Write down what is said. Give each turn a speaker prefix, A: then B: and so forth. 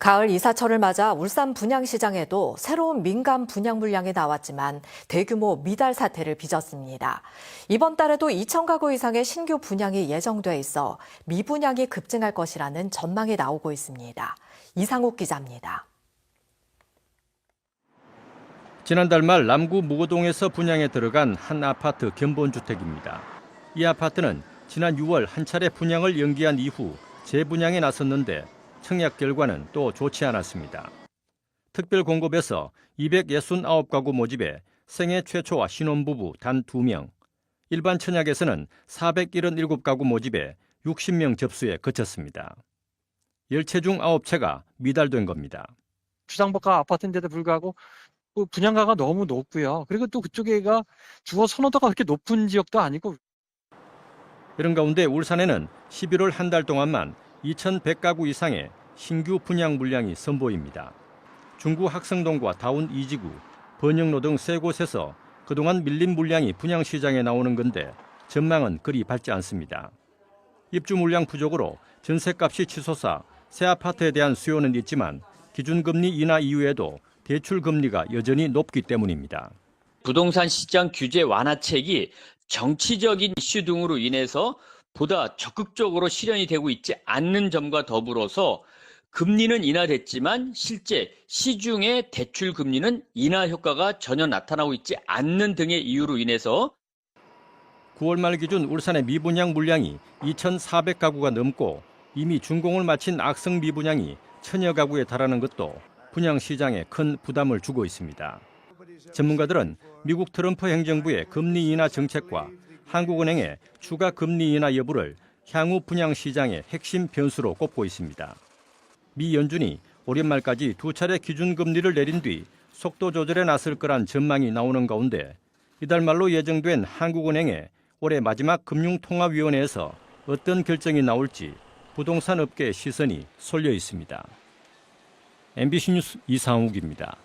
A: 가을 이사철을 맞아 울산 분양시장에도 새로운 민간 분양 물량이 나왔지만 대규모 미달 사태를 빚었습니다. 이번 달에도 2,000가구 이상의 신규 분양이 예정돼 있어 미분양이 급증할 것이라는 전망이 나오고 있습니다. 이상욱 기자입니다.
B: 지난달 말 남구 무고동에서 분양에 들어간 한 아파트 견본주택입니다. 이 아파트는 지난 6월 한 차례 분양을 연기한 이후 재분양에 나섰는데 청약 결과는 또 좋지 않았습니다. 특별 공급에서 269가구 모집에 생애 최초와 신혼부부 단 2명, 일반 청약에서는 477가구 모집에 60명 접수에 그쳤습니다. 10채 중 9채가 미달된 겁니다.
C: 주상복합 아파트인데도 불구하고 분양가가 너무 높고요. 그리고 또 그쪽에가 주거 선호도가 그렇게 높은 지역도 아니고.
B: 이런 가운데 울산에는 11월 한 달 동안만 2,100가구 이상의 신규 분양 물량이 선보입니다. 중구 학성동과 다운 2지구, 번영로 등 세 곳에서 그동안 밀린 물량이 분양시장에 나오는 건데 전망은 그리 밝지 않습니다. 입주 물량 부족으로 전셋값이 치솟아 새 아파트에 대한 수요는 있지만 기준금리 인하 이후에도 대출금리가 여전히 높기 때문입니다.
D: 부동산 시장 규제 완화책이 정치적인 이슈 등으로 인해서 보다 적극적으로 실현이 되고 있지 않는 점과 더불어서 금리는 인하됐지만 실제 시중의 대출 금리는 인하 효과가 전혀 나타나고 있지 않는 등의 이유로 인해서
B: 9월 말 기준 울산의 미분양 물량이 2,400가구가 넘고 이미 준공을 마친 악성 미분양이 1,000여 가구에 달하는 것도 분양 시장에 큰 부담을 주고 있습니다. 전문가들은 미국 트럼프 행정부의 금리 인하 정책과 한국은행의 추가 금리 인하 여부를 향후 분양 시장의 핵심 변수로 꼽고 있습니다. 미 연준이 올해 말까지 2차례 기준금리를 내린 뒤 속도 조절에 나설 거란 전망이 나오는 가운데 이달 말로 예정된 한국은행의 올해 마지막 금융통화위원회에서 어떤 결정이 나올지 부동산 업계의 시선이 쏠려 있습니다. MBC 뉴스 이상욱입니다.